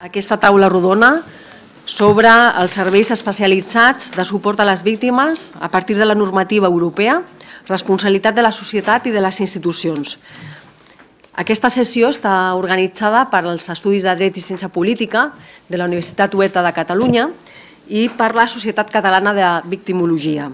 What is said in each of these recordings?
aquesta taula rodona sobre els serveis especialitzats de suport a les víctimes a partir de la normativa europea, responsabilitat de la societat i de les institucions. Aquesta sessió està organitzada pels Estudis de Dret i Ciència Política de la Universitat Oberta de Catalunya y por la Sociedad Catalana de Victimología.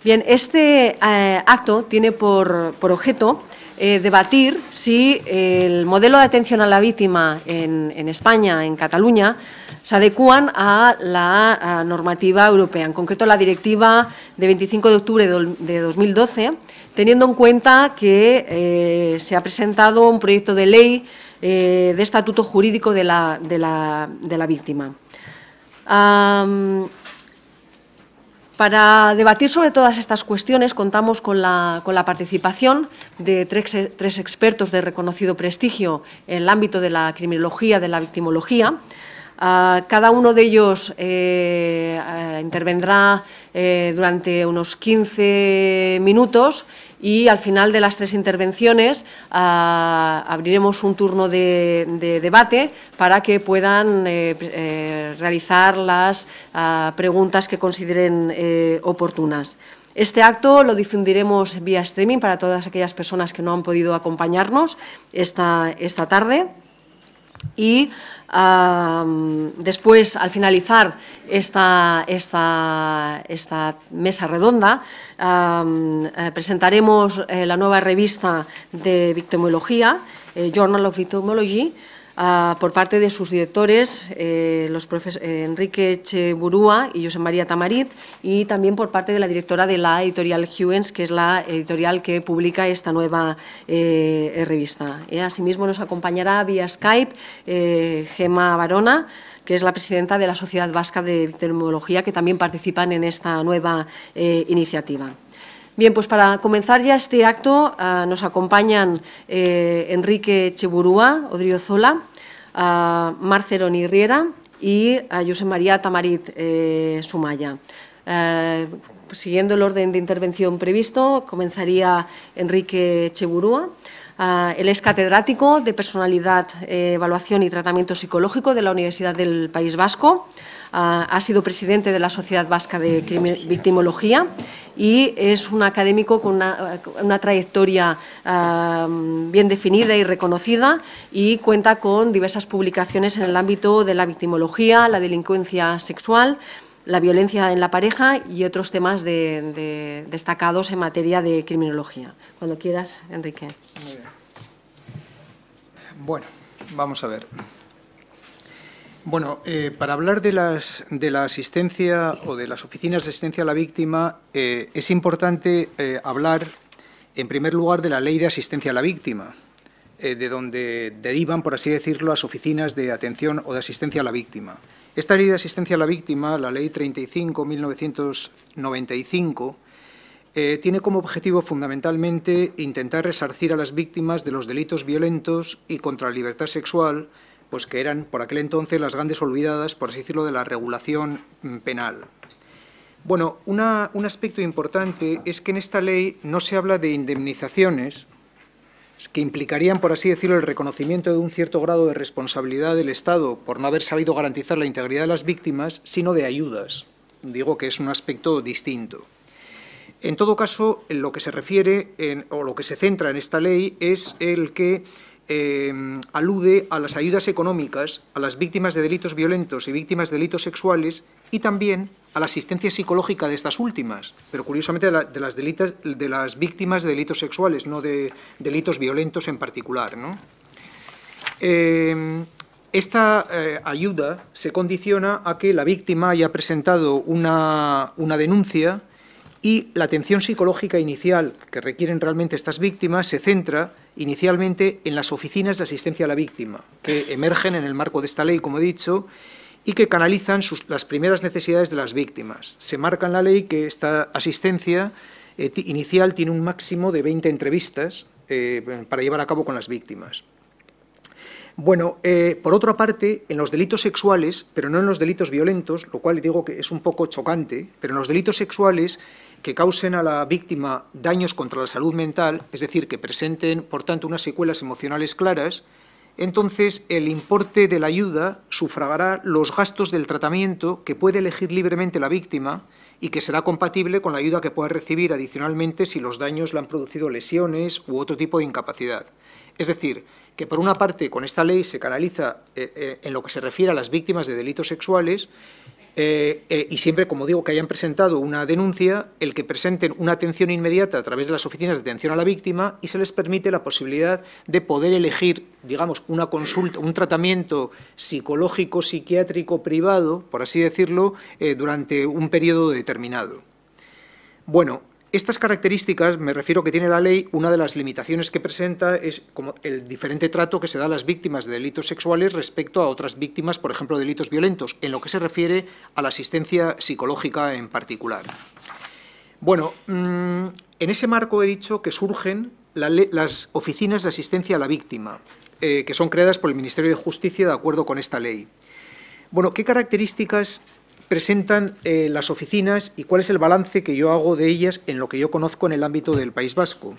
Bien, este acto tiene por objeto debatir si el modelo de atención a la víctima en España, en Cataluña, se adecúan a la normativa europea, en concreto la Directiva de 25 de octubre de 2012, teniendo en cuenta que se ha presentado un proyecto de ley de estatuto jurídico de la víctima. Para debatir sobre todas estas cuestiones contamos con la participación de tres expertos de reconocido prestigio en el ámbito de la criminología, de la victimología. Cada uno de ellos intervendrá durante unos 15 minutos y al final de las tres intervenciones abriremos un turno de debate para que puedan realizar las preguntas que consideren oportunas. Este acto lo difundiremos vía streaming para todas aquellas personas que no han podido acompañarnos esta tarde. Y después, al finalizar esta mesa redonda, presentaremos la nueva revista de victimología, Journal of Victimology, por parte de sus directores, los profesores Enrique Echeburúa y José María Tamarit, y también por parte de la directora de la editorial Huygens, que es la editorial que publica esta nueva revista. Asimismo, nos acompañará vía Skype Gemma Barona, que es la presidenta de la Sociedad Vasca de Victimología, que también participan en esta nueva iniciativa. Bien, pues para comenzar ya este acto nos acompañan Enrique Echeburúa, Odriozola, Mar Ceroni Riera y José María Tamarit Sumaya. Siguiendo el orden de intervención previsto, comenzaría Enrique Echeburúa. Él es catedrático de Personalidad, Evaluación y Tratamiento Psicológico de la Universidad del País Vasco. Ha sido presidente de la Sociedad Vasca de Victimología y es un académico con una trayectoria bien definida y reconocida, y cuenta con diversas publicaciones en el ámbito de la victimología, la delincuencia sexual, la violencia en la pareja y otros temas destacados en materia de criminología. Cuando quieras, Enrique. Muy bien. Bueno, vamos a ver. Bueno, para hablar de la asistencia o de las oficinas de asistencia a la víctima, es importante hablar, en primer lugar, de la Ley de Asistencia a la Víctima, de donde derivan, por así decirlo, las oficinas de atención o de asistencia a la víctima. Esta Ley de Asistencia a la Víctima, la Ley 35/1995, tiene como objetivo fundamentalmente intentar resarcir a las víctimas de los delitos violentos y contra la libertad sexual, pues que eran por aquel entonces las grandes olvidadas, por así decirlo, de la regulación penal. Bueno, un aspecto importante es que en esta ley no se habla de indemnizaciones que implicarían, por así decirlo, el reconocimiento de un cierto grado de responsabilidad del Estado por no haber sabido garantizar la integridad de las víctimas, sino de ayudas. Digo que es un aspecto distinto. En todo caso, en lo que se refiere o lo que se centra en esta ley es el que alude a las ayudas económicas a las víctimas de delitos violentos y víctimas de delitos sexuales, y también a la asistencia psicológica de estas últimas, pero curiosamente de las víctimas de delitos sexuales, no de delitos violentos en particular, ¿no? Esta ayuda se condiciona a que la víctima haya presentado una denuncia, y la atención psicológica inicial que requieren realmente estas víctimas se centra inicialmente en las oficinas de asistencia a la víctima, que emergen en el marco de esta ley, como he dicho, y que canalizan las primeras necesidades de las víctimas. Se marca en la ley que esta asistencia inicial tiene un máximo de 20 entrevistas para llevar a cabo con las víctimas. Bueno, por otra parte, en los delitos sexuales, pero no en los delitos violentos, lo cual digo que es un poco chocante, pero en los delitos sexuales que causen a la víctima daños contra la salud mental, es decir, que presenten, por tanto, unas secuelas emocionales claras, entonces el importe de la ayuda sufragará los gastos del tratamiento que puede elegir libremente la víctima y que será compatible con la ayuda que pueda recibir adicionalmente si los daños le han producido lesiones u otro tipo de incapacidad. Es decir, que por una parte con esta ley se canaliza en lo que se refiere a las víctimas de delitos sexuales y siempre, como digo, que hayan presentado una denuncia, el que presenten una atención inmediata a través de las oficinas de atención a la víctima y se les permite la posibilidad de poder elegir, digamos, una consulta, un tratamiento psicológico, psiquiátrico, privado, por así decirlo, durante un periodo determinado. Bueno, estas características, me refiero que tiene la ley, una de las limitaciones que presenta es como el diferente trato que se da a las víctimas de delitos sexuales respecto a otras víctimas, por ejemplo, de delitos violentos, en lo que se refiere a la asistencia psicológica en particular. Bueno, en ese marco he dicho que surgen las oficinas de asistencia a la víctima, que son creadas por el Ministerio de Justicia de acuerdo con esta ley. Bueno, ¿qué características presentan las oficinas y cuál es el balance que yo hago de ellas en lo que yo conozco en el ámbito del País Vasco?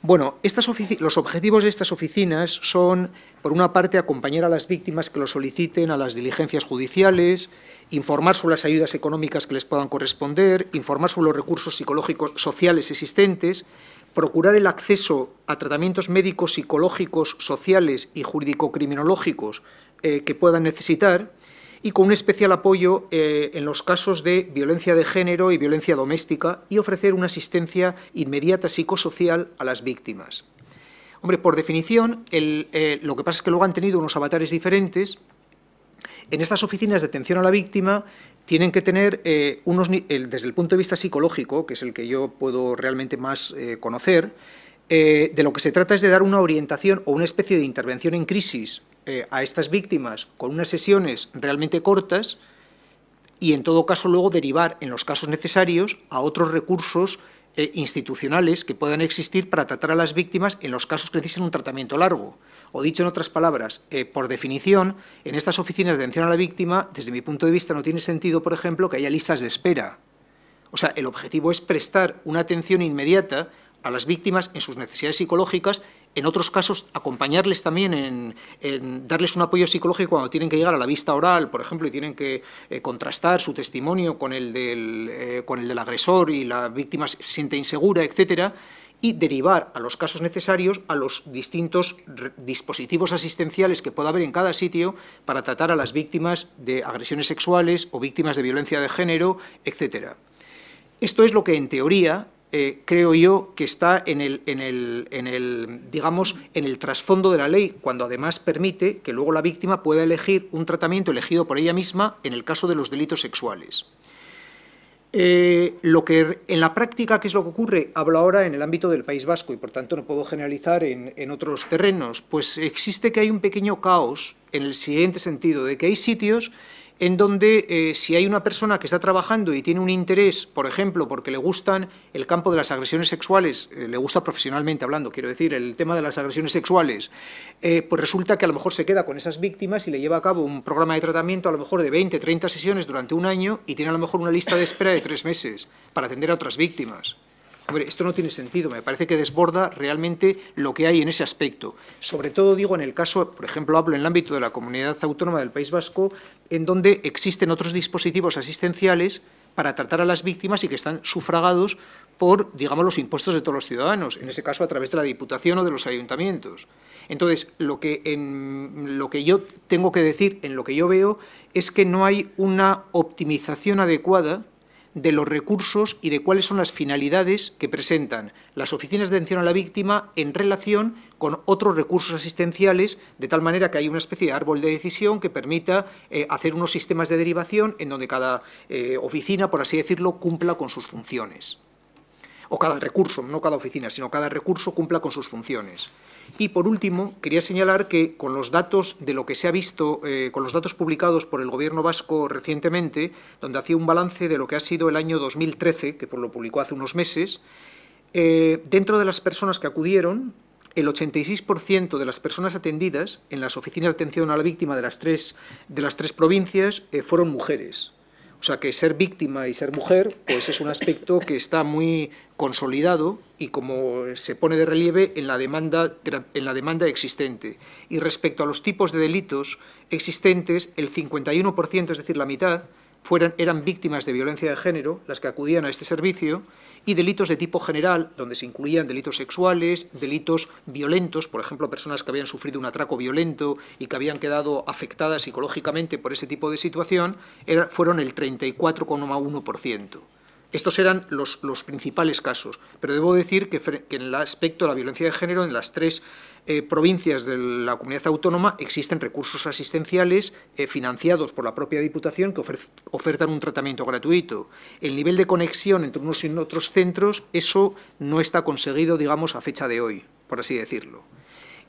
Bueno, los objetivos de estas oficinas son, por una parte, acompañar a las víctimas que lo soliciten a las diligencias judiciales, informar sobre las ayudas económicas que les puedan corresponder, informar sobre los recursos psicológicos sociales existentes, procurar el acceso a tratamientos médicos, psicológicos, sociales y jurídico-criminológicos que puedan necesitar, y con un especial apoyo en los casos de violencia de género y violencia doméstica y ofrecer una asistencia inmediata psicosocial a las víctimas. Hombre, por definición, lo que pasa es que luego han tenido unos avatares diferentes. En estas oficinas de atención a la víctima tienen que tener, desde el punto de vista psicológico, que es el que yo puedo realmente más conocer, de lo que se trata es de dar una orientación o una especie de intervención en crisis a estas víctimas con unas sesiones realmente cortas y, en todo caso, luego derivar, en los casos necesarios, a otros recursos institucionales que puedan existir para tratar a las víctimas en los casos que necesiten un tratamiento largo. O dicho en otras palabras, por definición, en estas oficinas de atención a la víctima, desde mi punto de vista, no tiene sentido, por ejemplo, que haya listas de espera. O sea, el objetivo es prestar una atención inmediata a las víctimas en sus necesidades psicológicas, en otros casos acompañarles también en darles un apoyo psicológico cuando tienen que llegar a la vista oral, por ejemplo, y tienen que contrastar su testimonio con el del agresor y la víctima se siente insegura, etcétera, y derivar a los casos necesarios a los distintos dispositivos asistenciales que pueda haber en cada sitio para tratar a las víctimas de agresiones sexuales o víctimas de violencia de género, etcétera. Esto es lo que, en teoría, creo yo que está en el trasfondo de la ley, cuando además permite que luego la víctima pueda elegir un tratamiento elegido por ella misma en el caso de los delitos sexuales. En la práctica, ¿qué es lo que ocurre? Hablo ahora en el ámbito del País Vasco y, por tanto, no puedo generalizar en otros terrenos. Pues existe que hay un pequeño caos en el siguiente sentido, de que hay sitios en donde si hay una persona que está trabajando y tiene un interés, por ejemplo, porque le gustan el campo de las agresiones sexuales, le gusta profesionalmente hablando, quiero decir, el tema de las agresiones sexuales, pues resulta que a lo mejor se queda con esas víctimas y le lleva a cabo un programa de tratamiento a lo mejor de 20, 30 sesiones durante un año y tiene a lo mejor una lista de espera de 3 meses para atender a otras víctimas. Hombre, esto no tiene sentido, me parece que desborda realmente lo que hay en ese aspecto. Sobre todo, digo, en el caso, por ejemplo, hablo en el ámbito de la Comunidad Autónoma del País Vasco, en donde existen otros dispositivos asistenciales para tratar a las víctimas y que están sufragados por, digamos, los impuestos de todos los ciudadanos, en ese caso a través de la Diputación o de los ayuntamientos. Entonces, lo que yo tengo que decir, en lo que yo veo, es que no hay una optimización adecuada de los recursos y de cuáles son las finalidades que presentan las oficinas de atención a la víctima en relación con otros recursos asistenciales, de tal manera que hay una especie de árbol de decisión que permita hacer unos sistemas de derivación en donde cada oficina, por así decirlo, cumpla con sus funciones. O cada recurso, no cada oficina, sino cada recurso cumpla con sus funciones. Y, por último, quería señalar que con los datos de lo que se ha visto, con los datos publicados por el Gobierno vasco recientemente, donde hacía un balance de lo que ha sido el año 2013, que lo publicó hace unos meses, dentro de las personas que acudieron, el 86% de las personas atendidas en las oficinas de atención a la víctima de las tres provincias fueron mujeres. O sea que ser víctima y ser mujer pues es un aspecto que está muy consolidado y como se pone de relieve en la demanda existente. Y respecto a los tipos de delitos existentes, el 51%, es decir, la mitad, eran víctimas de violencia de género, las que acudían a este servicio, y delitos de tipo general, donde se incluían delitos sexuales, delitos violentos, por ejemplo, personas que habían sufrido un atraco violento y que habían quedado afectadas psicológicamente por ese tipo de situación, fueron el 34,1%. Estos eran los principales casos, pero debo decir que en el aspecto de la violencia de género, en las 3 provincias de la comunidad autónoma existen recursos asistenciales financiados por la propia Diputación que ofertan un tratamiento gratuito. El nivel de conexión entre unos y otros centros, eso no está conseguido, digamos, a fecha de hoy, por así decirlo.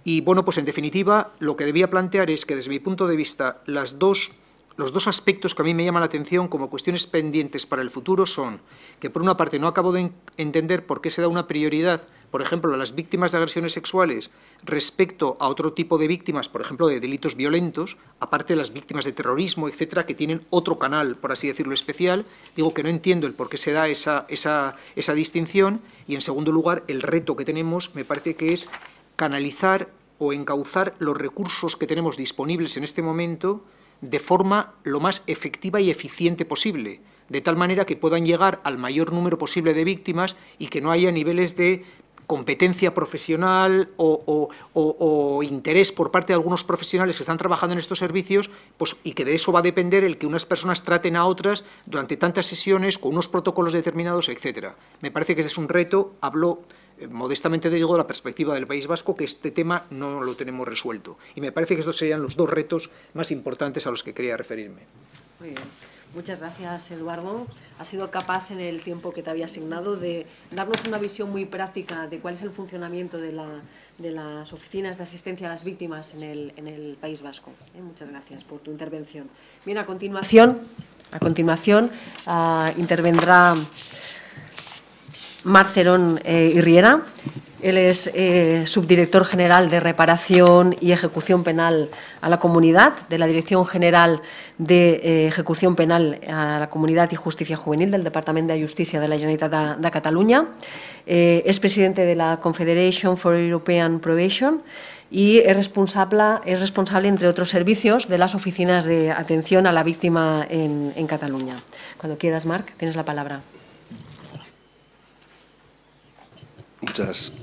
Y, bueno, pues en definitiva, lo que debía plantear es que, desde mi punto de vista, los dos aspectos que a mí me llaman la atención como cuestiones pendientes para el futuro son que, por una parte, no acabo de entender por qué se da una prioridad, por ejemplo, a las víctimas de agresiones sexuales respecto a otro tipo de víctimas, por ejemplo, de delitos violentos, aparte de las víctimas de terrorismo, etcétera, que tienen otro canal, por así decirlo, especial. Digo que no entiendo el por qué se da esa distinción. Y, en segundo lugar, el reto que tenemos me parece que es canalizar o encauzar los recursos que tenemos disponibles en este momento de forma lo más efectiva y eficiente posible, de tal manera que puedan llegar al mayor número posible de víctimas y que no haya niveles de competencia profesional o interés por parte de algunos profesionales que están trabajando en estos servicios, pues, y que de eso va a depender el que unas personas traten a otras durante tantas sesiones con unos protocolos determinados, etcétera. Me parece que ese es un reto. Hablo modestamente de la perspectiva del País Vasco, que este tema no lo tenemos resuelto. Y me parece que estos serían los 2 retos más importantes a los que quería referirme. Muy bien. Muchas gracias, Eduardo. Has sido capaz, en el tiempo que te había asignado, de darnos una visión muy práctica de cuál es el funcionamiento de las oficinas de asistencia a las víctimas en el País Vasco. Muchas gracias por tu intervención. Bien, a continuación intervendrá Marc Cerón Irriera. Él es subdirector general de Reparación y Ejecución Penal a la Comunidad, de la Dirección General de Ejecución Penal a la Comunidad y Justicia Juvenil del Departament de Justícia de la Generalitat de Catalunya. Es presidente de la Confederation for European Probation y es responsable, entre otros servicios, de las oficinas de atención a la víctima en Cataluña. Cuando quieras, Marc, tienes la palabra. Muchas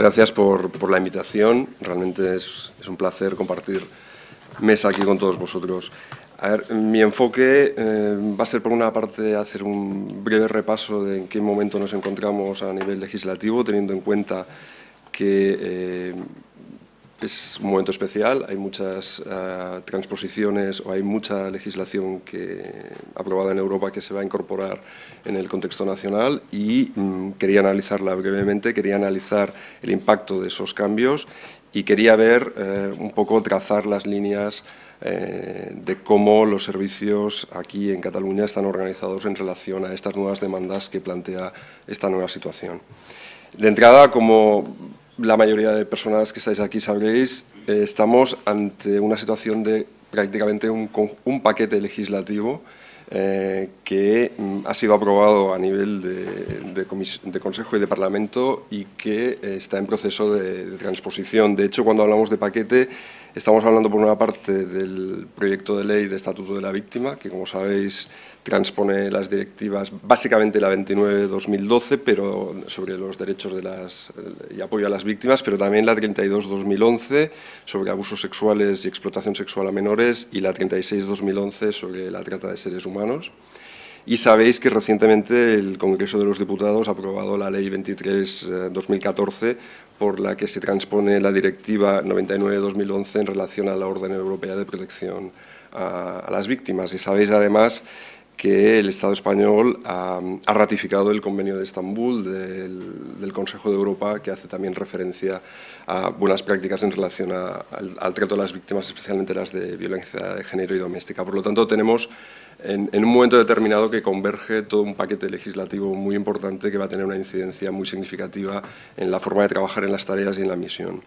gracias por la invitación. Realmente es un placer compartir mesa aquí con todos vosotros. A ver, mi enfoque va a ser, por una parte, hacer un breve repaso de en qué momento nos encontramos a nivel legislativo, teniendo en cuenta que es un momento especial, hay muchas transposiciones o hay mucha legislación aprobada en Europa que se va a incorporar en el contexto nacional y quería analizarla brevemente, quería analizar el impacto de esos cambios y quería ver un poco, trazar las líneas de cómo los servicios aquí en Cataluña están organizados en relación a estas nuevas demandas que plantea esta nueva situación. De entrada, como la mayoría de personas que estáis aquí sabréis, estamos ante una situación de prácticamente un paquete legislativo que ha sido aprobado a nivel de Consejo y de Parlamento y que está en proceso de transposición. De hecho, cuando hablamos de paquete, estamos hablando por una parte del proyecto de ley de Estatuto de la Víctima, que, como sabéis, transpone las directivas, básicamente la 29/2012, pero sobre los derechos y apoyo a las víctimas, pero también la 32/2011 sobre abusos sexuales y explotación sexual a menores y la 36/2011 sobre la trata de seres humanos. Y sabéis que recientemente el Congreso de los Diputados ha aprobado la Ley 23/2014, por la que se transpone la Directiva 99/2011 en relación a la Orden Europea de Protección a las Víctimas. Y sabéis, además, que el Estado español ha ratificado el Convenio de Estambul del Consejo de Europa, que hace también referencia a buenas prácticas en relación al trato de las víctimas, especialmente las de violencia de género y doméstica. Por lo tanto, tenemos en un momento determinado que converge todo un paquete legislativo muy importante que va a tener una incidencia muy significativa en la forma de trabajar en las tareas y en la misión.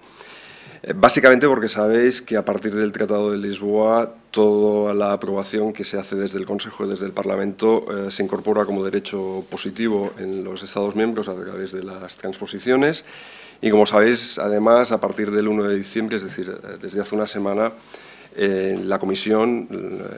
Básicamente porque sabéis que a partir del Tratado de Lisboa toda la aprobación que se hace desde el Consejo y desde el Parlamento se incorpora como derecho positivo en los Estados miembros a través de las transposiciones y, como sabéis, además, a partir del 1 de diciembre, es decir, desde hace una semana, la Comisión,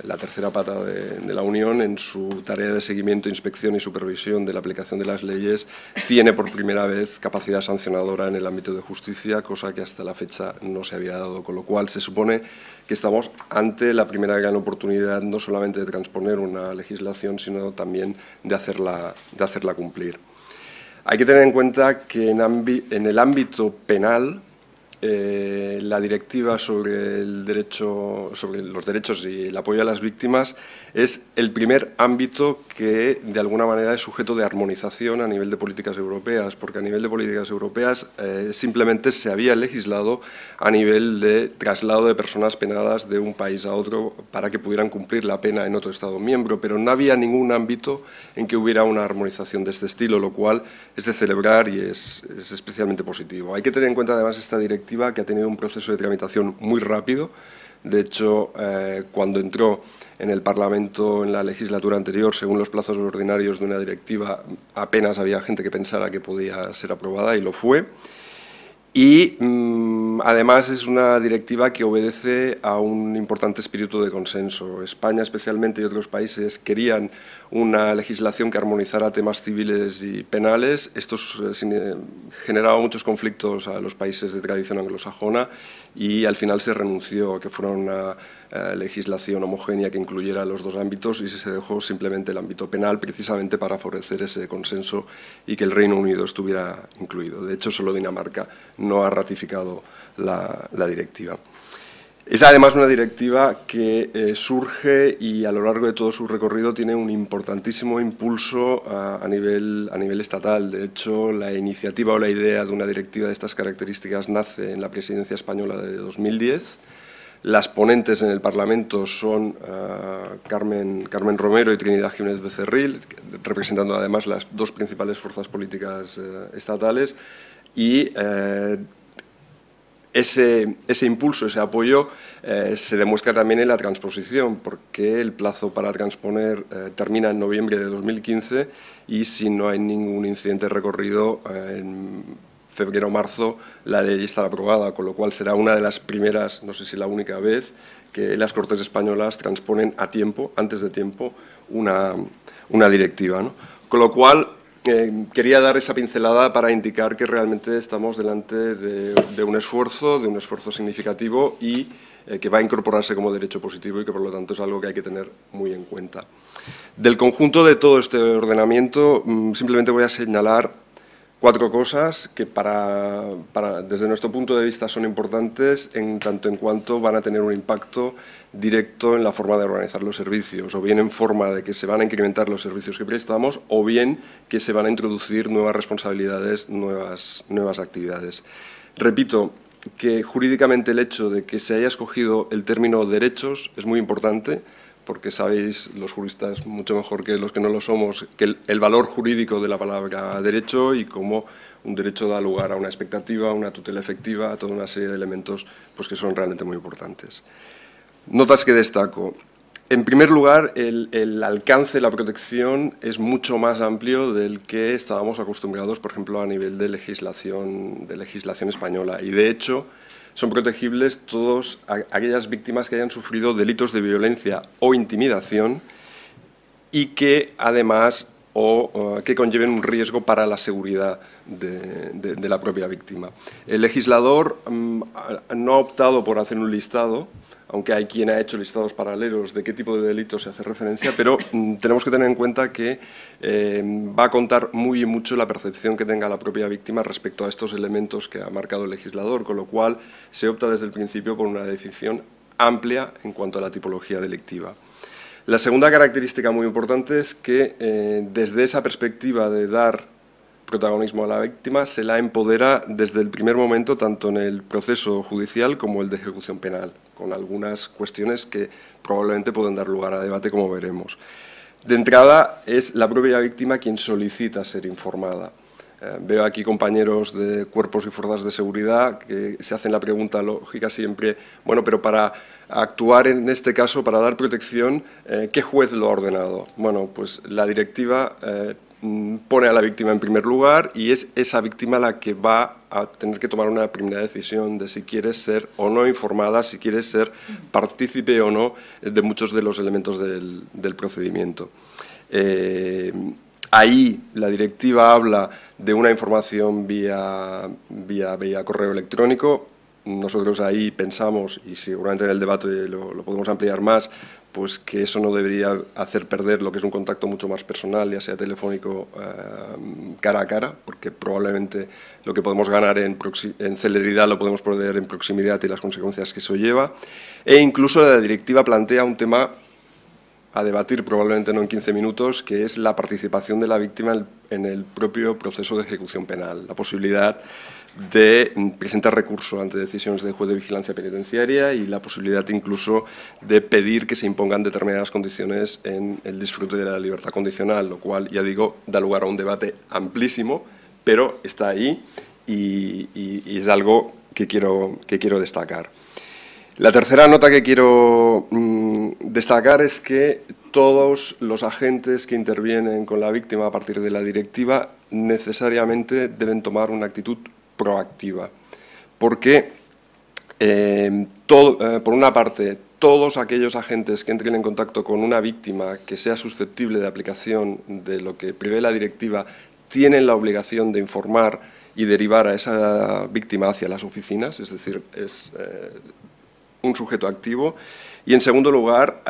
la tercera pata de la Unión, en su tarea de seguimiento, inspección y supervisión de la aplicación de las leyes, tiene por primera vez capacidad sancionadora en el ámbito de justicia, cosa que hasta la fecha no se había dado, con lo cual se supone que estamos ante la primera gran oportunidad no solamente de transponer una legislación, sino también de hacerla cumplir. Hay que tener en cuenta que en el ámbito penal, la directiva sobre los derechos y el apoyo a las víctimas es el primer ámbito que de alguna manera es sujeto de armonización a nivel de políticas europeas, porque a nivel de políticas europeas simplemente se había legislado a nivel de traslado de personas penadas de un país a otro para que pudieran cumplir la pena en otro Estado miembro, pero no había ningún ámbito en que hubiera una armonización de este estilo, lo cual es de celebrar y es especialmente positivo. Hay que tener en cuenta además esta directiva que ha tenido un proceso de tramitación muy rápido. De hecho, cuando entró en el Parlamento en la legislatura anterior, según los plazos ordinarios de una directiva, apenas había gente que pensara que podía ser aprobada y lo fue. Y además es una directiva que obedece a un importante espíritu de consenso. España especialmente y otros países querían una legislación que armonizara temas civiles y penales. Esto generaba muchos conflictos a los países de tradición anglosajona y al final se renunció a que fuera una legislación homogénea que incluyera los dos ámbitos y se dejó simplemente el ámbito penal precisamente para favorecer ese consenso y que el Reino Unido estuviera incluido. De hecho, solo Dinamarca no ha ratificado la directiva. Es además una directiva que surge y a lo largo de todo su recorrido tiene un importantísimo impulso a nivel estatal. De hecho, la iniciativa o la idea de una directiva de estas características nace en la presidencia española de 2010. Las ponentes en el Parlamento son Carmen Romero y Trinidad Jiménez Becerril, representando además las dos principales fuerzas políticas estatales, y ese impulso, ese apoyo se demuestra también en la transposición, porque el plazo para transponer termina en noviembre de 2015 y si no hay ningún incidente recorrido, en febrero o marzo la ley estará aprobada, con lo cual será una de las primeras, no sé si la única vez, que las Cortes españolas transponen a tiempo, antes de tiempo, una directiva, ¿no? Con lo cual, quería dar esa pincelada para indicar que realmente estamos delante de un esfuerzo significativo y que va a incorporarse como derecho positivo y que por lo tanto es algo que hay que tener muy en cuenta. Del conjunto de todo este ordenamiento, simplemente voy a señalar 4 cosas que desde nuestro punto de vista son importantes en tanto en cuanto van a tener un impacto directo en la forma de organizar los servicios, o bien en forma de que se van a incrementar los servicios que prestamos, o bien que se van a introducir nuevas responsabilidades, nuevas actividades. Repito que jurídicamente el hecho de que se haya escogido el término derechos es muy importante, porque sabéis, los juristas mucho mejor que los que no lo somos, que el valor jurídico de la palabra derecho y cómo un derecho da lugar a una expectativa, a una tutela efectiva, a toda una serie de elementos pues, que son realmente muy importantes. Notas que destaco. En primer lugar, el alcance de la protección es mucho más amplio del que estábamos acostumbrados, por ejemplo, a nivel de legislación española. Y, de hecho, son protegibles todas aquellas víctimas que hayan sufrido delitos de violencia o intimidación y que, además, que conlleven un riesgo para la seguridad de la propia víctima. El legislador no ha optado por hacer un listado, aunque hay quien ha hecho listados paralelos de qué tipo de delitos se hace referencia, pero tenemos que tener en cuenta que va a contar muy y mucho la percepción que tenga la propia víctima respecto a estos elementos que ha marcado el legislador, con lo cual se opta desde el principio por una definición amplia en cuanto a la tipología delictiva. La segunda característica muy importante es que desde esa perspectiva de dar protagonismo a la víctima se la empodera desde el primer momento tanto en el proceso judicial como el de ejecución penal, con algunas cuestiones que probablemente pueden dar lugar a debate, como veremos. De entrada, es la propia víctima quien solicita ser informada. Veo aquí compañeros de cuerpos y fuerzas de seguridad que se hacen la pregunta lógica siempre, bueno, pero para actuar en este caso, para dar protección, ¿qué juez lo ha ordenado? Bueno, pues la directiva pone a la víctima en primer lugar y es esa víctima la que va a tener que tomar una primera decisión de si quiere ser o no informada, si quiere ser partícipe o no de muchos de los elementos del procedimiento. Ahí la directiva habla de una información vía correo electrónico. Nosotros ahí pensamos, y seguramente en el debate lo podemos ampliar más, pues que eso no debería hacer perder lo que es un contacto mucho más personal, ya sea telefónico, cara a cara, porque probablemente lo que podemos ganar en celeridad lo podemos perder en proximidad y las consecuencias que eso lleva. E incluso la directiva plantea un tema a debatir, probablemente no en 15 minutos, que es la participación de la víctima en el propio proceso de ejecución penal, la posibilidad de presentar recurso ante decisiones del juez de vigilancia penitenciaria y la posibilidad incluso de pedir que se impongan determinadas condiciones en el disfrute de la libertad condicional, lo cual, ya digo, da lugar a un debate amplísimo, pero está ahí y es algo que quiero destacar. La tercera nota que quiero destacar es que todos los agentes que intervienen con la víctima a partir de la directiva necesariamente deben tomar una actitud proactiva, porque, por una parte, todos aquellos agentes que entren en contacto con una víctima que sea susceptible de aplicación de lo que prevé la directiva tienen la obligación de informar y derivar a esa víctima hacia las oficinas, es decir, es un sujeto activo. Y, en segundo lugar,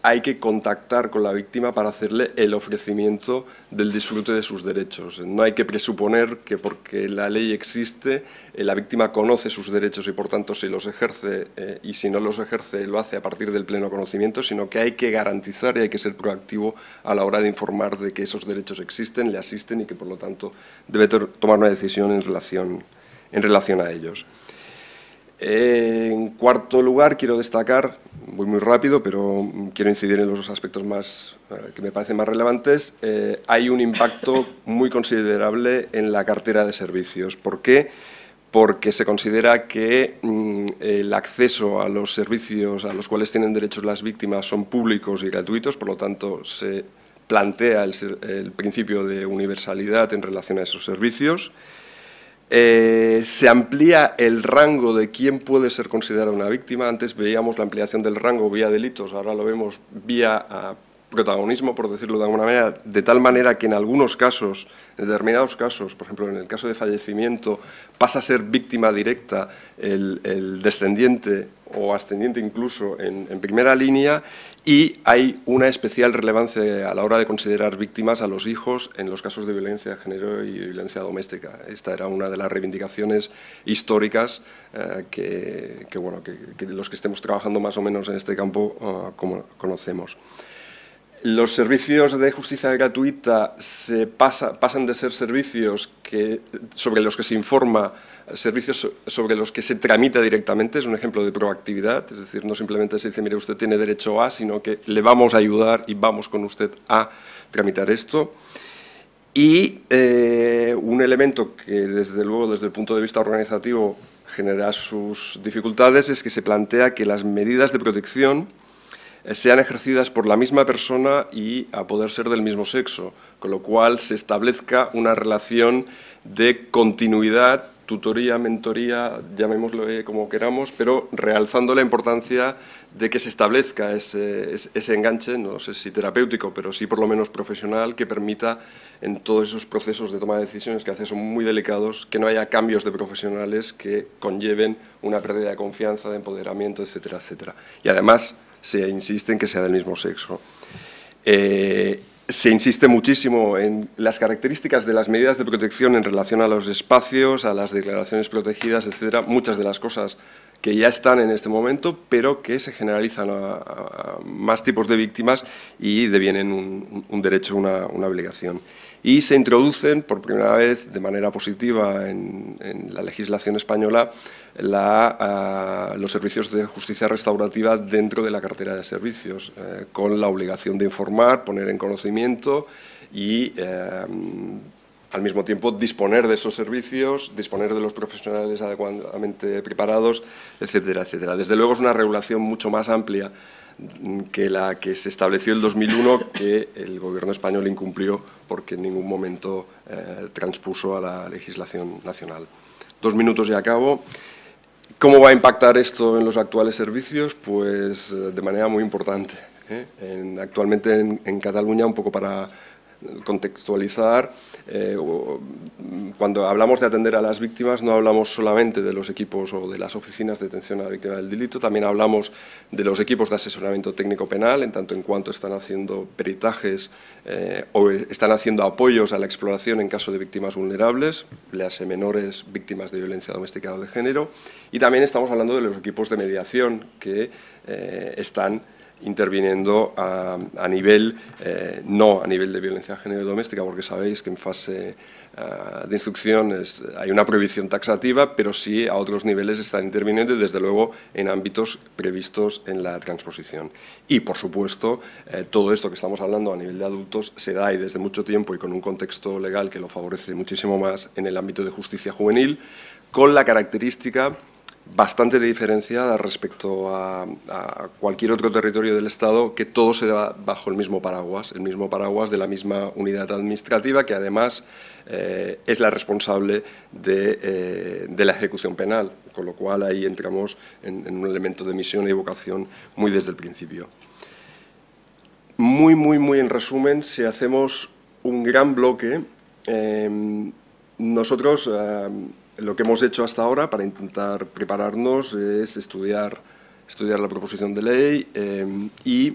hay que contactar con la víctima para hacerle el ofrecimiento del disfrute de sus derechos. No hay que presuponer que porque la ley existe, la víctima conoce sus derechos y, por tanto, si los ejerce y si no los ejerce, lo hace a partir del pleno conocimiento, sino que hay que garantizar y hay que ser proactivo a la hora de informar de que esos derechos existen, le asisten y que, por lo tanto, debe tomar una decisión en relación a ellos. En cuarto lugar, quiero destacar, voy muy rápido, pero quiero incidir en los aspectos más que me parecen más relevantes. Hay un impacto muy considerable en la cartera de servicios. ¿Por qué? Porque se considera que el acceso a los servicios a los cuales tienen derechos las víctimas son públicos y gratuitos, por lo tanto se plantea el principio de universalidad en relación a esos servicios. Se amplía el rango de quién puede ser considerada una víctima. Antes veíamos la ampliación del rango vía delitos, ahora lo vemos vía protagonismo, por decirlo de alguna manera, de tal manera que en algunos casos, en determinados casos, por ejemplo en el caso de fallecimiento, pasa a ser víctima directa el descendiente o ascendiente incluso en primera línea, y hay una especial relevancia a la hora de considerar víctimas a los hijos en los casos de violencia de género y violencia doméstica. Esta era una de las reivindicaciones históricas que los que estemos trabajando más o menos en este campo conocemos. Los servicios de justicia gratuita pasan de ser servicios sobre los que se informa, servicios sobre los que se tramita directamente. Es un ejemplo de proactividad, es decir, no simplemente se dice, mire, usted tiene derecho a, sino que le vamos a ayudar y vamos con usted a tramitar esto. Y un elemento que, desde luego, desde el punto de vista organizativo genera sus dificultades es que se plantea que las medidas de protección sean ejercidas por la misma persona y a poder ser del mismo sexo, con lo cual se establezca una relación de continuidad, tutoría, mentoría, llamémoslo como queramos, pero realzando la importancia de que se establezca ese enganche, no sé si terapéutico, pero sí por lo menos profesional, que permita en todos esos procesos de toma de decisiones que a veces son muy delicados, que no haya cambios de profesionales que conlleven una pérdida de confianza, de empoderamiento, etcétera, etcétera. Y además se insiste en que sea del mismo sexo. Se insiste muchísimo en las características de las medidas de protección en relación a los espacios, a las declaraciones protegidas, etcétera, muchas de las cosas que ya están en este momento, pero que se generalizan a más tipos de víctimas y devienen un derecho, una obligación. Y se introducen por primera vez de manera positiva en la legislación española los servicios de justicia restaurativa dentro de la cartera de servicios, con la obligación de informar, poner en conocimiento y al mismo tiempo disponer de esos servicios, disponer de los profesionales adecuadamente preparados, etcétera, etcétera. Desde luego es una regulación mucho más amplia que la que se estableció en 2001, que el Gobierno español incumplió porque en ningún momento transpuso a la legislación nacional. 2 minutos y acabo. ¿Cómo va a impactar esto en los actuales servicios? Pues de manera muy importante. Actualmente en Cataluña, un poco para contextualizar, cuando hablamos de atender a las víctimas no hablamos solamente de los equipos o de las oficinas de atención a la víctima del delito, también hablamos de los equipos de asesoramiento técnico penal, en tanto en cuanto están haciendo peritajes o están haciendo apoyos a la exploración en caso de víctimas vulnerables, léase menores, víctimas de violencia doméstica o de género, y también estamos hablando de los equipos de mediación que están interviniendo a nivel, no a nivel de violencia de género y doméstica, porque sabéis que en fase de instrucción hay una prohibición taxativa, pero sí a otros niveles están interviniendo y desde luego en ámbitos previstos en la transposición. Y por supuesto, todo esto que estamos hablando a nivel de adultos se da y desde mucho tiempo y con un contexto legal que lo favorece muchísimo más en el ámbito de justicia juvenil, con la característica bastante diferenciada respecto a cualquier otro territorio del Estado, que todo se da bajo el mismo paraguas de la misma unidad administrativa, que además es la responsable de la ejecución penal, con lo cual ahí entramos en un elemento de misión y vocación muy desde el principio. Muy en resumen, si hacemos un gran bloque, nosotros lo que hemos hecho hasta ahora para intentar prepararnos es estudiar la proposición de ley y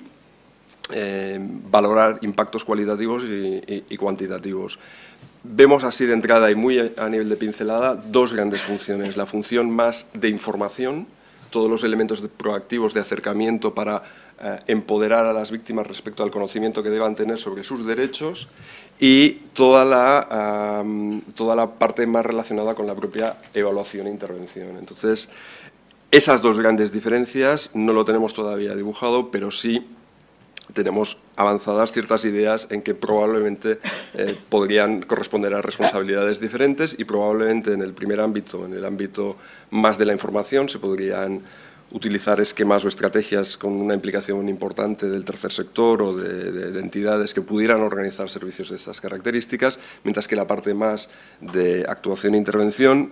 valorar impactos cualitativos y cuantitativos. Vemos así de entrada y muy a nivel de pincelada 2 grandes funciones. La función más de información, todos los elementos proactivos de acercamiento para empoderar a las víctimas respecto al conocimiento que deban tener sobre sus derechos, y toda la parte más relacionada con la propia evaluación e intervención. Entonces, esas 2 grandes diferencias no lo tenemos todavía dibujado, pero sí tenemos avanzadas ciertas ideas en que probablemente podrían corresponder a responsabilidades diferentes y probablemente en el primer ámbito, en el ámbito más de la información, se podrían utilizar esquemas o estrategias con una implicación importante del tercer sector o de entidades que pudieran organizar servicios de estas características, mientras que la parte más de actuación e intervención,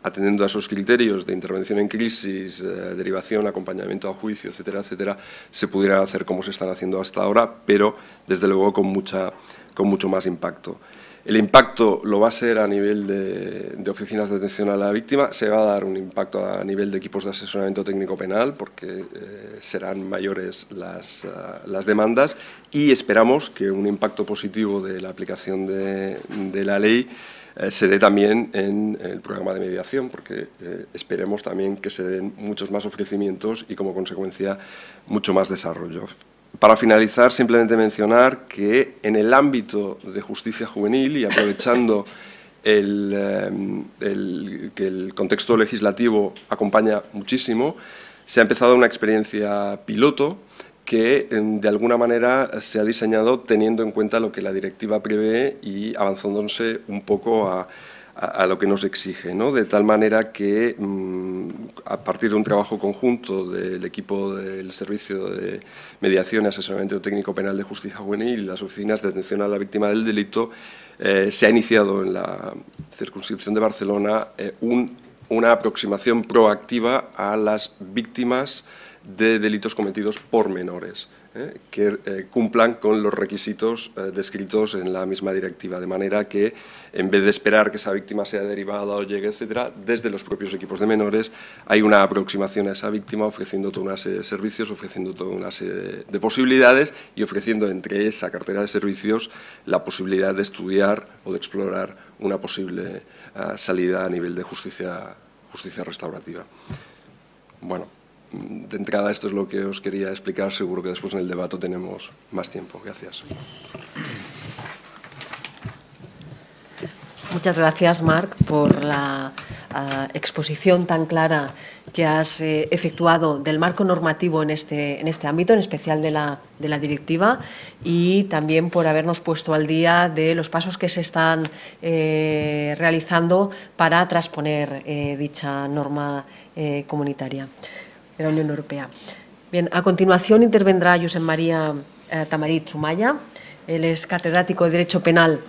atendiendo a esos criterios de intervención en crisis, derivación, acompañamiento a juicio, etcétera, etcétera, se pudiera hacer como se están haciendo hasta ahora, pero desde luego con mucho más impacto. El impacto lo va a ser a nivel de oficinas de atención a la víctima, se va a dar un impacto a nivel de equipos de asesoramiento técnico penal, porque serán mayores las demandas, y esperamos que un impacto positivo de la aplicación de la ley se dé también en el programa de mediación, porque esperemos también que se den muchos más ofrecimientos y, como consecuencia, mucho más desarrollo. Para finalizar, simplemente mencionar que en el ámbito de justicia juvenil, y aprovechando que el contexto legislativo acompaña muchísimo, se ha empezado una experiencia piloto que de alguna manera se ha diseñado teniendo en cuenta lo que la directiva prevé y avanzándose un poco a lo que nos exige, ¿no? De tal manera que a partir de un trabajo conjunto del equipo del Servicio de Mediación y Asesoramiento Técnico Penal de Justicia Juvenil y las oficinas de atención a la víctima del delito, se ha iniciado en la circunscripción de Barcelona una aproximación proactiva a las víctimas de delitos cometidos por menores, que cumplan con los requisitos descritos en la misma directiva, de manera que, en vez de esperar que esa víctima sea derivada o llegue, etcétera, desde los propios equipos de menores hay una aproximación a esa víctima ofreciendo toda una serie de servicios, ofreciendo toda una serie de posibilidades y ofreciendo entre esa cartera de servicios la posibilidad de estudiar o de explorar una posible salida a nivel de justicia restaurativa. Bueno, de entrada esto es lo que os quería explicar, seguro que después en el debate tenemos más tiempo. Gracias. Muchas gracias, Marc, por la exposición tan clara que has efectuado del marco normativo en este ámbito, en especial de la directiva, y también por habernos puesto al día de los pasos que se están realizando para transponer dicha norma comunitaria de la Unión Europea. Bien, a continuación intervendrá Josep María Tamarit Zumaya. Él es catedrático de Derecho Penal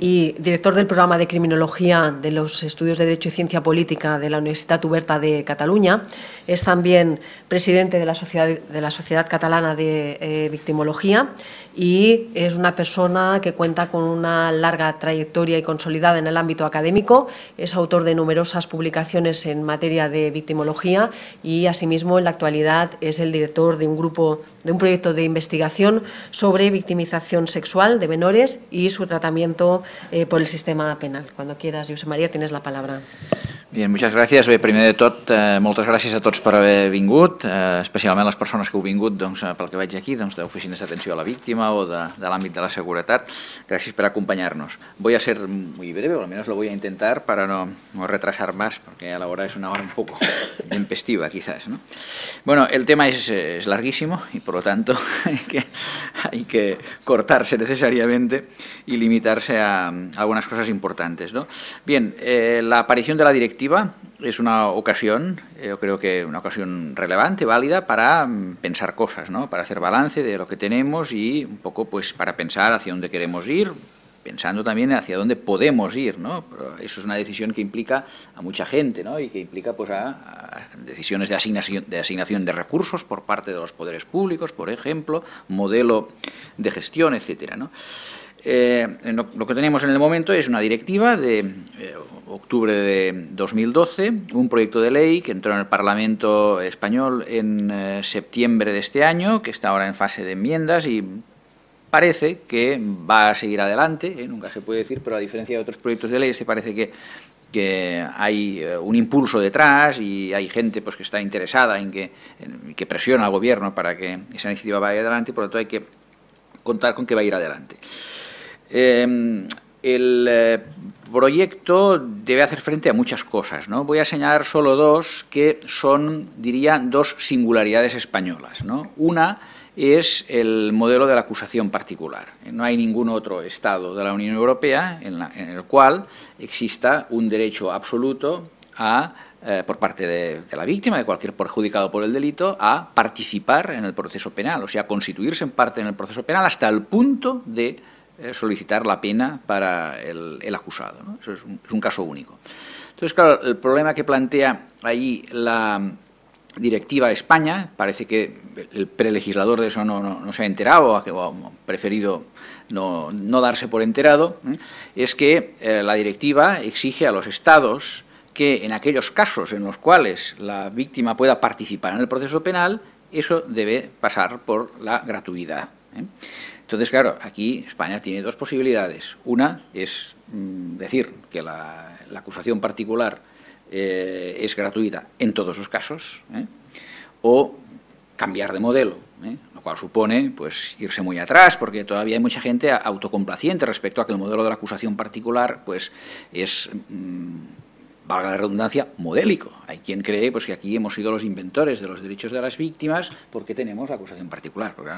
y director del programa de Criminología de los Estudios de Derecho y Ciencia Política de la Universitat Oberta de Cataluña. Es también presidente de la Sociedad Catalana de Victimología y es una persona que cuenta con una larga trayectoria y consolidada en el ámbito académico. Es autor de numerosas publicaciones en materia de victimología y, asimismo, en la actualidad es el director de un proyecto de investigación sobre victimización sexual de menores y su tratamiento por el sistema penal. Cuando quieras, Josep María, tienes la palabra. Bien, moltes gràcies. Bé, primer de tot, moltes gràcies a tots per haver vingut, especialment les persones que heu vingut, doncs, pel que veig aquí, d'oficines d'atenció a la víctima o de l'àmbit de la seguretat. Gràcies por acompañarnos. Voy a ser muy breve, o al menos lo voy a intentar para no retrasar más, porque a la hora es una hora un poco tempestiva, quizás, ¿no? Bueno, el tema es larguísimo y, por lo tanto, hay que cortarse necesariamente y limitarse a algunas cosas importantes, ¿no? Bien, la aparición de la directiva es una ocasión, yo creo que una ocasión relevante, válida, para pensar cosas, ¿no? Para hacer balance de lo que tenemos y un poco pues para pensar hacia dónde queremos ir, pensando también hacia dónde podemos ir, ¿no? Pero eso es una decisión que implica a mucha gente, ¿no? Y que implica pues a decisiones de asignación de recursos por parte de los poderes públicos, por ejemplo, modelo de gestión, etcétera, ¿no? Lo que tenemos en el momento es una directiva de octubre de 2012, un proyecto de ley que entró en el Parlamento español en septiembre de este año, que está ahora en fase de enmiendas y parece que va a seguir adelante, nunca se puede decir, pero a diferencia de otros proyectos de ley, este parece que hay un impulso detrás y hay gente pues, que está interesada en que presiona al gobierno para que esa iniciativa vaya adelante, por lo tanto hay que contar con que va a ir adelante. El proyecto debe hacer frente a muchas cosas, ¿no? Voy a señalar solo dos que son, diría, dos singularidades españolas, ¿no? Una es el modelo de la acusación particular. No hay ningún otro Estado de la Unión Europea en el cual exista un derecho absoluto por parte de la víctima, de cualquier perjudicado por el delito, a participar en el proceso penal, o sea, constituirse en parte en el proceso penal hasta el punto de solicitar la pena para el acusado, ¿no? Eso es un caso único. Entonces, claro, el problema que plantea ahí la directiva de España, parece que el prelegislador de eso no se ha enterado o ha preferido no darse por enterado, es que la directiva exige a los Estados que en aquellos casos en los cuales la víctima pueda participar en el proceso penal, eso debe pasar por la gratuidad, ¿eh? Entonces, claro, aquí España tiene dos posibilidades. Una es decir que la acusación particular es gratuita en todos los casos, o cambiar de modelo, lo cual supone pues, irse muy atrás, porque todavía hay mucha gente autocomplaciente respecto a que el modelo de la acusación particular pues, es, valga la redundancia, modélico. Hay quien cree pues, que aquí hemos sido los inventores de los derechos de las víctimas porque tenemos la acusación particular. Porque,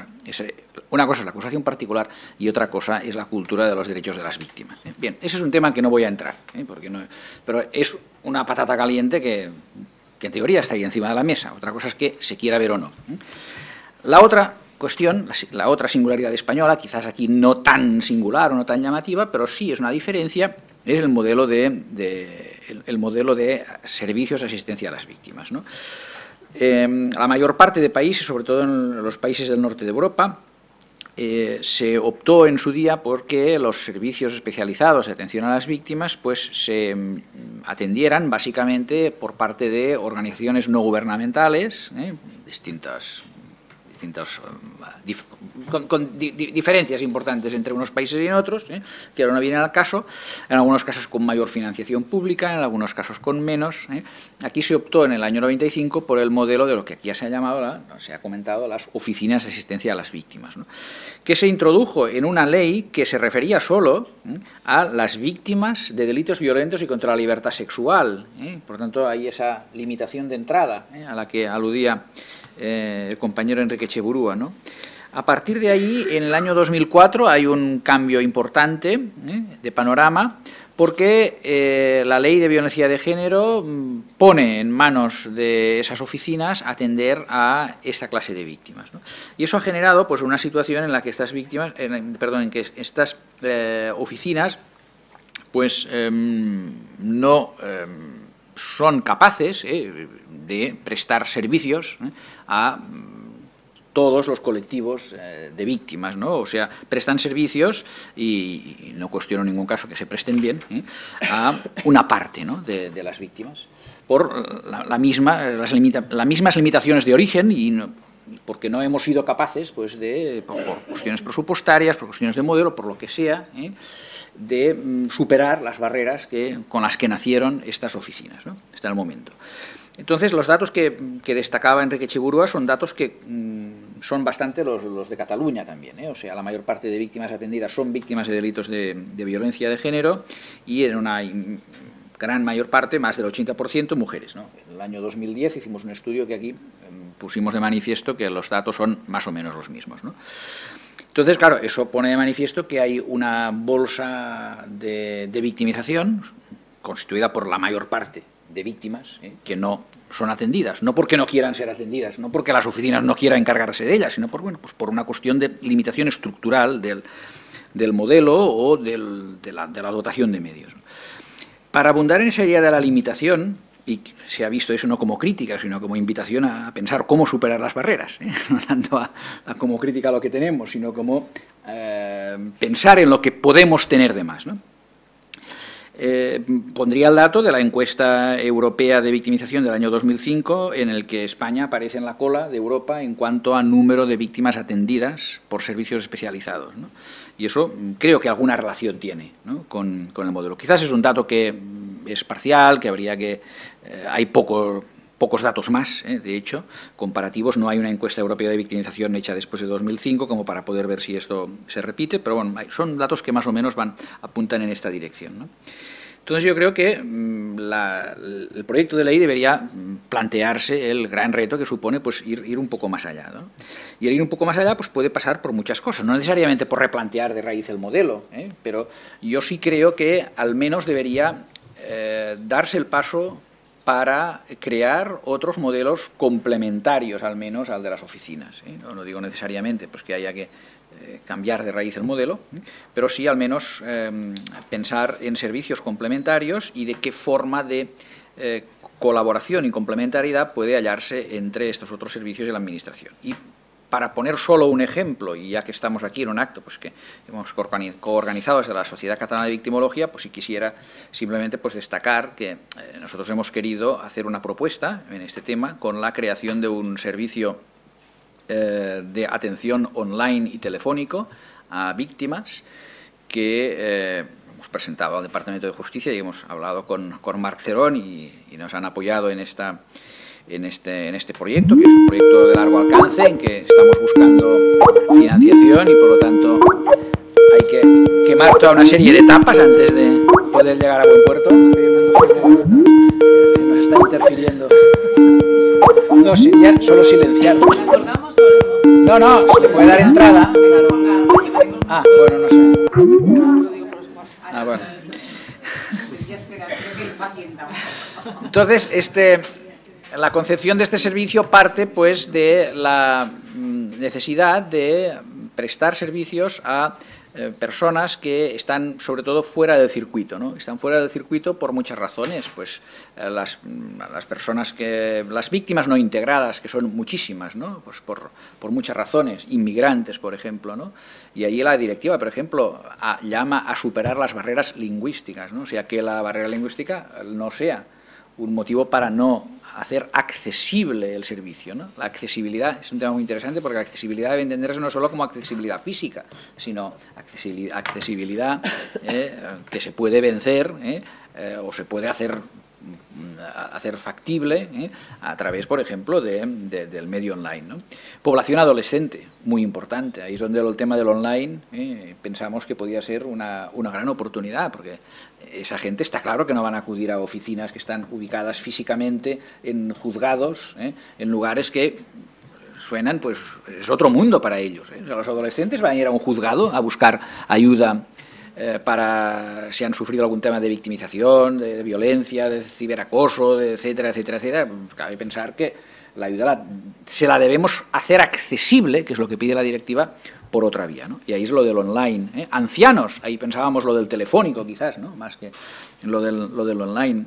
una cosa es la acusación particular y otra cosa es la cultura de los derechos de las víctimas. Bien, ese es un tema en que no voy a entrar, porque pero es una patata caliente que en teoría está ahí encima de la mesa. Otra cosa es que se quiera ver o no. La otra cuestión, la otra singularidad española, quizás aquí no tan singular o no tan llamativa, pero sí es una diferencia, es el modelo de servicios de asistencia a las víctimas, ¿no? La mayor parte de países, sobre todo en los países del norte de Europa, se optó en su día porque los servicios especializados de atención a las víctimas pues, se atendieran básicamente por parte de organizaciones no gubernamentales, distintas diferencias importantes entre unos países y en otros, que ahora no vienen al caso, en algunos casos con mayor financiación pública, en algunos casos con menos. Aquí se optó en el año 95 por el modelo de lo que aquí ya se ha llamado, se ha comentado, las oficinas de asistencia a las víctimas, ¿no? Que se introdujo en una ley que se refería solo a las víctimas de delitos violentos y contra la libertad sexual. Por tanto, hay esa limitación de entrada a la que aludía el compañero Enrique Echeburúa, ¿no? A partir de ahí, en el año 2004, hay un cambio importante de panorama, porque la Ley de Violencia de Género pone en manos de esas oficinas atender a esta clase de víctimas, ¿no? Y eso ha generado pues una situación en la que estas víctimas, en que estas oficinas pues no son capaces de prestar servicios a todos los colectivos de víctimas, ¿no? O sea, prestan servicios, y no cuestiono en ningún caso que se presten bien, a una parte, ¿no?, de las víctimas, por las mismas limitaciones de origen y porque no hemos sido capaces, pues, por cuestiones presupuestarias, por cuestiones de modelo, por lo que sea, de superar las barreras con las que nacieron estas oficinas, ¿no?, hasta el momento. Entonces, los datos que destacaba Enrique Echeburúa son datos que son bastante los de Cataluña también, O sea, la mayor parte de víctimas atendidas son víctimas de delitos de violencia de género, y en una gran mayor parte, más del 80%, mujeres, ¿no? En el año 2010 hicimos un estudio que aquí pusimos de manifiesto que los datos son más o menos los mismos, ¿no? Entonces, claro, eso pone de manifiesto que hay una bolsa de victimización constituida por la mayor parte de víctimas que no son atendidas, no porque no quieran ser atendidas, no porque las oficinas no quieran encargarse de ellas, sino por una cuestión de limitación estructural del modelo o de la dotación de medios. Para abundar en esa idea de la limitación, y se ha visto eso no como crítica, sino como invitación a pensar cómo superar las barreras, no tanto a como crítica a lo que tenemos, sino como pensar en lo que podemos tener de más, ¿no? Pondría el dato de la encuesta europea de victimización del año 2005, en el que España aparece en la cola de Europa en cuanto a número de víctimas atendidas por servicios especializados, ¿no? Y eso creo que alguna relación tiene, ¿no?, con el modelo. Quizás es un dato que es parcial, que habría que... hay pocos datos más, de hecho, comparativos. No hay una encuesta europea de victimización hecha después de 2005 como para poder ver si esto se repite, pero bueno, son datos que más o menos apuntan en esta dirección, ¿no? Entonces yo creo que el proyecto de ley debería plantearse el gran reto que supone pues ir un poco más allá, ¿no? Y el ir un poco más allá pues puede pasar por muchas cosas, no necesariamente por replantear de raíz el modelo, pero yo sí creo que al menos debería darse el paso para crear otros modelos complementarios, al menos, al de las oficinas. No digo necesariamente pues, que haya que cambiar de raíz el modelo, pero sí al menos pensar en servicios complementarios y de qué forma de colaboración y complementariedad puede hallarse entre estos otros servicios y la Administración. Y para poner solo un ejemplo, y ya que estamos aquí en un acto pues, que hemos coorganizado desde la Sociedad Catalana de Victimología, pues si quisiera simplemente pues, destacar que nosotros hemos querido hacer una propuesta en este tema con la creación de un servicio de atención online y telefónico a víctimas que hemos presentado al Departamento de Justicia y hemos hablado con Marc Cerón y nos han apoyado en este proyecto, que es un proyecto de largo alcance en que estamos buscando financiación y por lo tanto hay que quemar toda una serie de etapas antes de poder llegar a buen puerto. Nos está interfiriendo. No, sí, ya solo silenciar. No, se le puede dar entrada. Ah, bueno, no sé. Ah, bueno. Entonces, la concepción de este servicio parte pues de la necesidad de prestar servicios a personas que están sobre todo fuera del circuito, ¿no? Están fuera del circuito por muchas razones, pues las víctimas no integradas, que son muchísimas, ¿no? Pues por muchas razones, inmigrantes, por ejemplo, ¿no? Y allí la directiva, por ejemplo, llama a superar las barreras lingüísticas, ¿no? O sea, que la barrera lingüística no sea un motivo para no hacer accesible el servicio, ¿no? La accesibilidad es un tema muy interesante porque la accesibilidad debe entenderse no solo como accesibilidad física, sino accesibilidad que se puede vencer o se puede hacer factible a través, por ejemplo, del medio online, ¿no? Población adolescente, muy importante. Ahí es donde el tema del online pensamos que podía ser una gran oportunidad, porque esa gente está claro que no van a acudir a oficinas que están ubicadas físicamente en juzgados, en lugares que suenan, pues es otro mundo para ellos. Los adolescentes van a ir a un juzgado a buscar ayuda para si han sufrido algún tema de victimización, de violencia, de ciberacoso, etcétera, etcétera, etcétera. Pues cabe pensar que la ayuda se la debemos hacer accesible, que es lo que pide la directiva, por otra vía, ¿no? Y ahí es lo del online. Ancianos, ahí pensábamos lo del telefónico quizás, ¿no? Más que lo del online.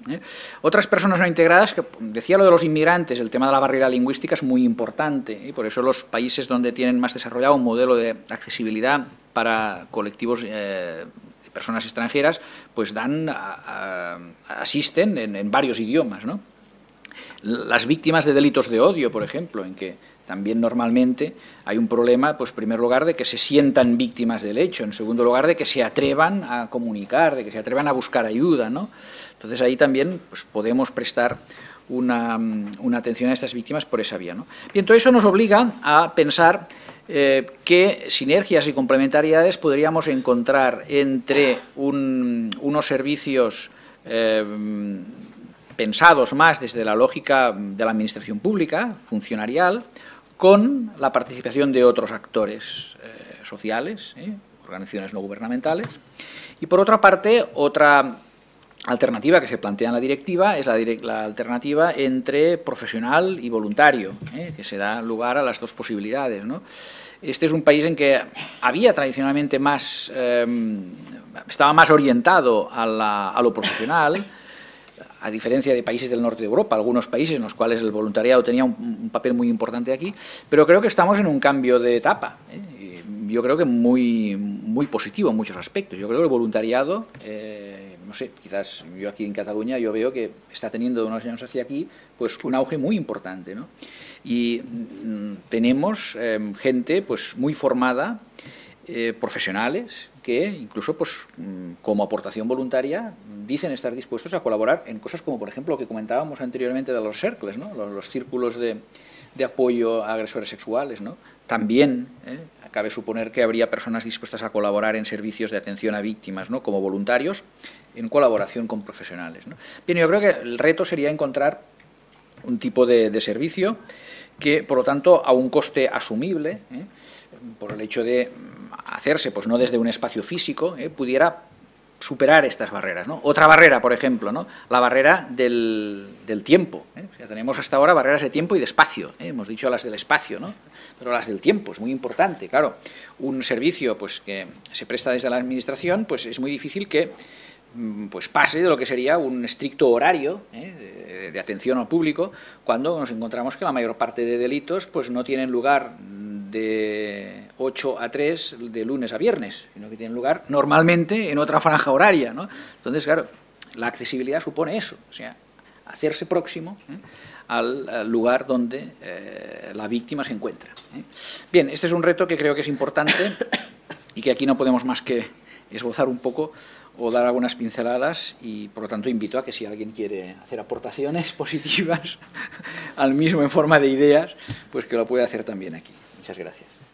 Otras personas no integradas, que decía lo de los inmigrantes, el tema de la barrera lingüística es muy importante, y por eso los países donde tienen más desarrollado un modelo de accesibilidad para colectivos de personas extranjeras, pues asisten en varios idiomas, ¿no? Las víctimas de delitos de odio, por ejemplo, en que también normalmente hay un problema, pues en primer lugar, de que se sientan víctimas del hecho, en segundo lugar, de que se atrevan a comunicar, de que se atrevan a buscar ayuda, ¿no? Entonces ahí también pues, podemos prestar una atención a estas víctimas por esa vía, ¿no? Bien, todo eso nos obliga a pensar qué sinergias y complementariedades podríamos encontrar entre unos servicios pensados más desde la lógica de la administración pública, funcionarial, con la participación de otros actores sociales, organizaciones no gubernamentales. Y por otra parte, otra alternativa que se plantea en la directiva es la alternativa entre profesional y voluntario, que se da lugar a las dos posibilidades, ¿no? Este es un país en que había tradicionalmente más, estaba más orientado a lo profesional, a diferencia de países del norte de Europa, algunos países en los cuales el voluntariado tenía un papel muy importante aquí, pero creo que estamos en un cambio de etapa. Yo creo que muy positivo en muchos aspectos. Yo creo que el voluntariado, no sé, quizás yo aquí en Cataluña yo veo que está teniendo de unos años hacia aquí pues un auge muy importante, ¿no? Y tenemos gente pues muy formada, profesionales que incluso pues como aportación voluntaria dicen estar dispuestos a colaborar en cosas como por ejemplo lo que comentábamos anteriormente de los CERCLES, ¿no? Los círculos de apoyo a agresores sexuales, ¿no? También cabe suponer que habría personas dispuestas a colaborar en servicios de atención a víctimas, ¿no? Como voluntarios en colaboración con profesionales, ¿no? Bien, yo creo que el reto sería encontrar un tipo de servicio que por lo tanto a un coste asumible, por el hecho de hacerse pues no desde un espacio físico, pudiera superar estas barreras, ¿no? Otra barrera, por ejemplo, ¿no? La barrera del tiempo, O sea, tenemos hasta ahora barreras de tiempo y de espacio, Hemos dicho las del espacio, ¿no? Pero las del tiempo es muy importante, claro. Un servicio pues que se presta desde la administración, pues es muy difícil que pues pase de lo que sería un estricto horario de atención al público, cuando nos encontramos que la mayor parte de delitos pues no tienen lugar de 8 a 3 de lunes a viernes, sino que tienen lugar normalmente en otra franja horaria, ¿no? Entonces, claro, la accesibilidad supone eso, o sea, hacerse próximo al lugar donde la víctima se encuentra. Bien, este es un reto que creo que es importante y que aquí no podemos más que esbozar un poco o dar algunas pinceladas y, por lo tanto, invito a que si alguien quiere hacer aportaciones positivas al mismo en forma de ideas, pues que lo pueda hacer también aquí. Muchas gracias.